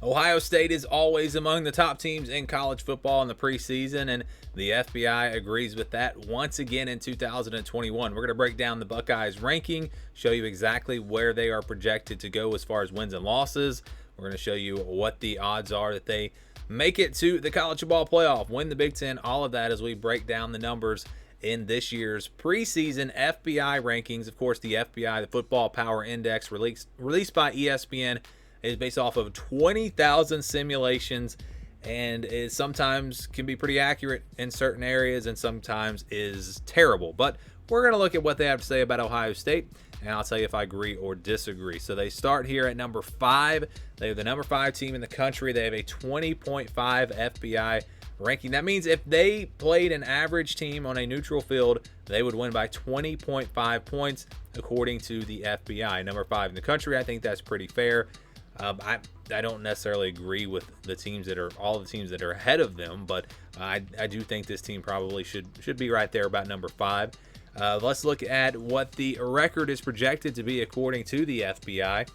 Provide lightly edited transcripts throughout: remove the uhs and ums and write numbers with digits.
Ohio State is always among the top teams in college football in the preseason, and the FPI agrees with that once again in 2021. We're going to break down the Buckeyes ranking, show you exactly where they are projected to go as far as wins and losses. We're going to show you what the odds are that they make it to the college football playoff, win the Big Ten, all of that as we break down the numbers in this year's preseason FPI rankings. Of course, the FPI, the Football Power Index, released by ESPN, is based off of 20,000 simulations, and it sometimes can be pretty accurate in certain areas and sometimes is terrible. But we're going to look at what they have to say about Ohio State, and I'll tell you if I agree or disagree. So they start here at number 5. They have the number 5 team in the country. They have a 20.5 FPI ranking. That means if they played an average team on a neutral field, they would win by 20.5 points according to the FBI. Number 5 in the country, I think that's pretty fair. I don't necessarily agree with all the teams that are ahead of them, but I do think this team probably should be right there about number 5. Let's look at what the record is projected to be according to the FBI.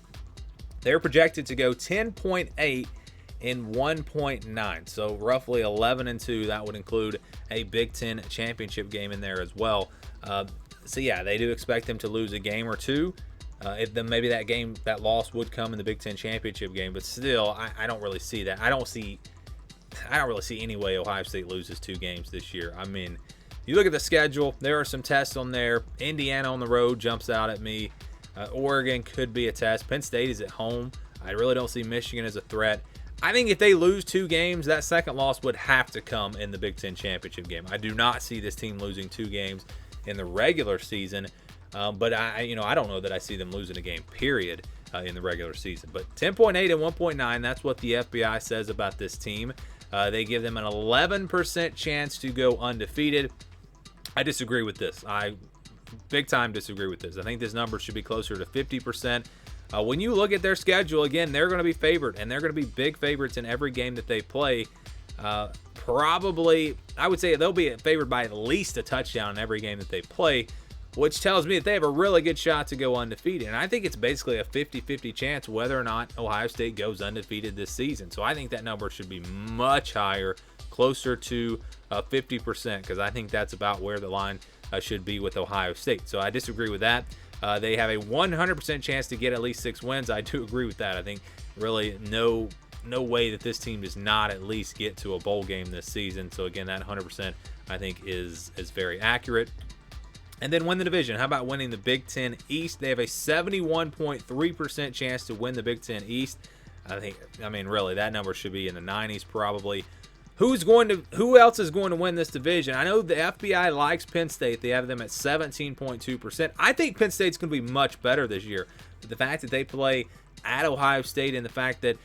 They're projected to go 10.8 in 1.9, so roughly 11-2. That would include a Big Ten championship game in there as well. So yeah, they do expect them to lose a game or two. If then maybe that loss would come in the Big Ten championship game, but still, I don't really see that. I don't really see any way Ohio State loses 2 games this year. I mean, you look at the schedule, there are some tests on there. Indiana on the road jumps out at me. Oregon could be a test. Penn State is at home. I really don't see Michigan as a threat. I think if they lose 2 games, that second loss would have to come in the Big Ten championship game. I do not see this team losing 2 games in the regular season. But I don't know that I see them losing a game, period, in the regular season. But 10.8 and 1.9, that's what the FBI says about this team. They give them an 11% chance to go undefeated. I disagree with this. I big time disagree with this. I think this number should be closer to 50%. When you look at their schedule, again, they're going to be favored, and they're going to be big favorites in every game that they play. Probably, I would say they'll be favored by at least a touchdown in every game that they play, which tells me that they have a really good shot to go undefeated. And I think it's basically a 50-50 chance whether or not Ohio State goes undefeated this season. So I think that number should be much higher, closer to 50%, because I think that's about where the line should be with Ohio State. So I disagree with that. They have a 100% chance to get at least 6 wins. I do agree with that. I think really no way that this team does not at least get to a bowl game this season. So again, that 100% I think is very accurate. And then win the division. How about winning the Big Ten East? They have a 71.3% chance to win the Big Ten East. Really, that number should be in the 90s probably. Who else is going to win this division? I know the FBI likes Penn State. They have them at 17.2%. I think Penn State's going to be much better this year. But the fact that they play at Ohio State and the fact that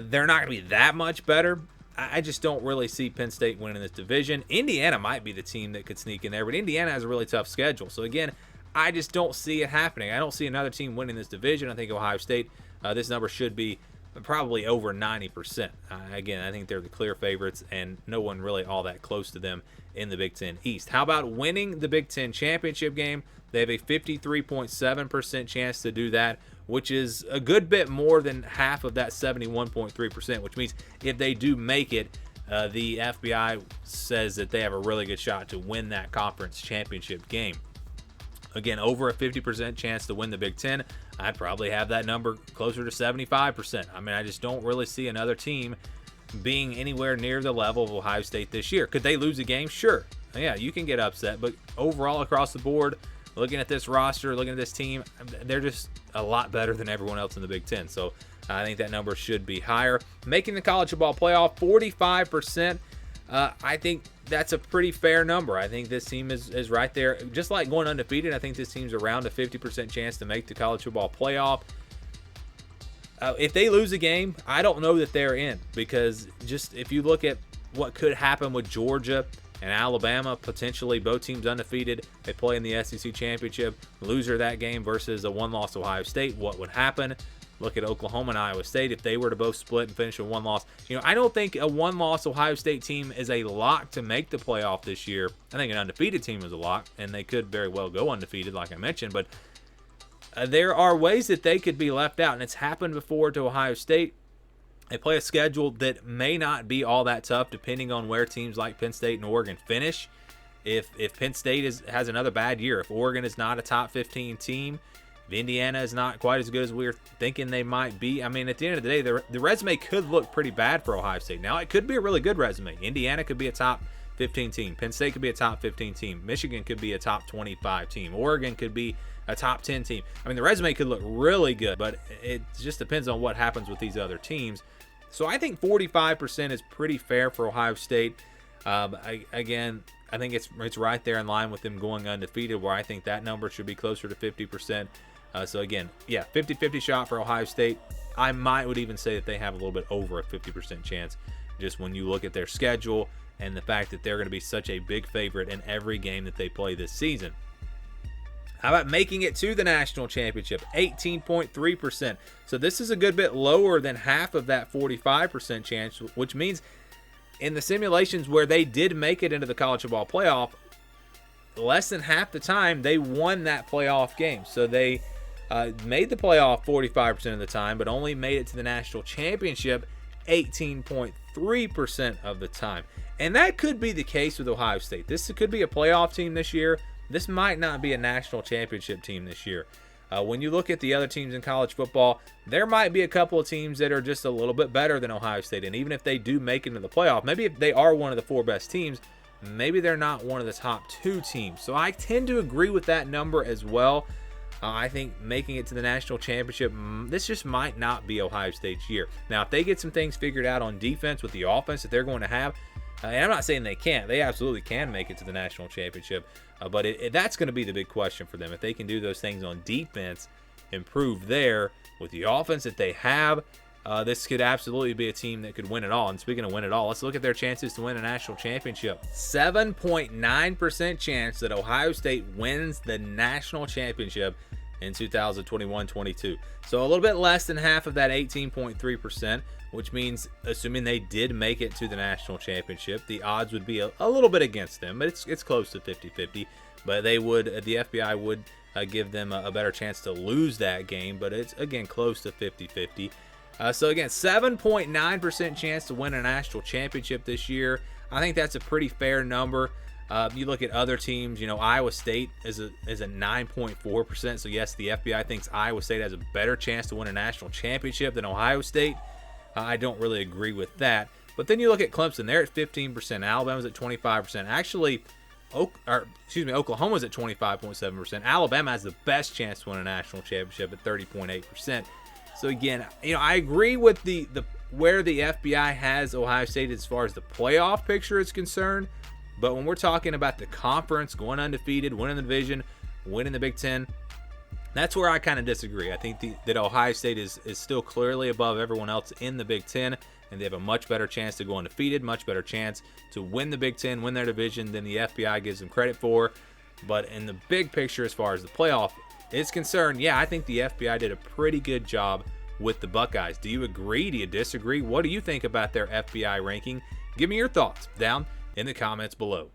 they're not going to be that much better, I just don't really see Penn State winning this division. Indiana might be the team that could sneak in there, but Indiana has a really tough schedule. So again, I just don't see it happening. I don't see another team winning this division. I think Ohio State, this number should be probably over 90%. Again, I think they're the clear favorites, and no one really all that close to them in the Big Ten East. How about winning the Big Ten championship game? They have a 53.7% chance to do that, which is a good bit more than half of that 71.3%, which means if they do make it, the FBI says that they have a really good shot to win that conference championship game. Again, over a 50% chance to win the Big Ten. I'd probably have that number closer to 75%. I mean, I just don't really see another team being anywhere near the level of Ohio State this year. Could they lose a game? Sure. Yeah, you can get upset, but overall across the board, looking at this roster, looking at this team, they're just a lot better than everyone else in the Big Ten. So I think that number should be higher. Making the college football playoff, 45%. I think that's a pretty fair number. I think this team is right there. Just like going undefeated, I think this team's around a 50% chance to make the college football playoff. If they lose a game, I don't know that they're in, because just if you look at what could happen with Georgia and Alabama, potentially both teams undefeated, they play in the SEC championship, loser that game versus a one-loss Ohio State, what would happen? Look at Oklahoma and Iowa State. If they were to both split and finish a one-loss, I don't think a one-loss Ohio State team is a lock to make the playoff this year. I think an undefeated team is a lock, and they could very well go undefeated, like I mentioned. But there are ways that they could be left out, and it's happened before to Ohio State. They play a schedule that may not be all that tough depending on where teams like Penn State and Oregon finish. If Penn State has another bad year, if Oregon is not a top 15 team, if Indiana is not quite as good as we were thinking they might be, I mean, at the end of the day, the resume could look pretty bad for Ohio State. Now, it could be a really good resume. Indiana could be a top 15 team. Penn State could be a top 15 team. Michigan could be a top 25 team. Oregon could be a top 10 team. I mean, the resume could look really good, but it just depends on what happens with these other teams. So I think 45% is pretty fair for Ohio State. Again, I think it's right there in line with them going undefeated, where I think that number should be closer to 50%. So again, yeah, 50-50 shot for Ohio State. I would even say that they have a little bit over a 50% chance, just when you look at their schedule and the fact that they're going to be such a big favorite in every game that they play this season. How about making it to the national championship? 18.3%. So this is a good bit lower than half of that 45% chance, which means in the simulations where they did make it into the college football playoff, less than half the time they won that playoff game. So they made the playoff 45% of the time, but only made it to the national championship 18.3% of the time. And that could be the case with Ohio State. This could be a playoff team this year. This might not be a national championship team this year. When you look at the other teams in college football, there might be a couple of teams that are just a little bit better than Ohio State. And even if they do make it into the playoff, maybe if they are one of the 4 best teams, maybe they're not one of the top 2 teams. So I tend to agree with that number as well. I think making it to the national championship, this just might not be Ohio State's year. Now, if they get some things figured out on defense with the offense that they're going to have, and I'm not saying they can't. They absolutely can make it to the national championship. But that's going to be the big question for them. If they can do those things on defense, improve there with the offense that they have, this could absolutely be a team that could win it all. And speaking of win it all, let's look at their chances to win a national championship. 7.9% chance that Ohio State wins the national championship in 2021-22. So a little bit less than half of that 18.3%, which means assuming they did make it to the national championship, the odds would be a little bit against them, but it's close to 50-50. But the FBI would give them a better chance to lose that game, but it's, again, close to 50-50. So again, 7.9% chance to win a national championship this year. I think that's a pretty fair number. You look at other teams, Iowa State is a 9.4%. So yes, the FBI thinks Iowa State has a better chance to win a national championship than Ohio State. I don't really agree with that. But then you look at Clemson, they're at 15%. Alabama's at 25%. Actually, Oklahoma's at 25.7%. Alabama has the best chance to win a national championship at 30.8%. So again, I agree with the where the FBI has Ohio State as far as the playoff picture is concerned. But when we're talking about the conference, going undefeated, winning the division, winning the Big Ten, that's where I kind of disagree. I think that Ohio State is still clearly above everyone else in the Big Ten, and they have a much better chance to go undefeated, much better chance to win the Big Ten, win their division than the FBI gives them credit for. But in the big picture, as far as the playoff is concerned, yeah, I think the FBI did a pretty good job with the Buckeyes. Do you agree? Do you disagree? What do you think about their FBI ranking? Give me your thoughts down in the comments below.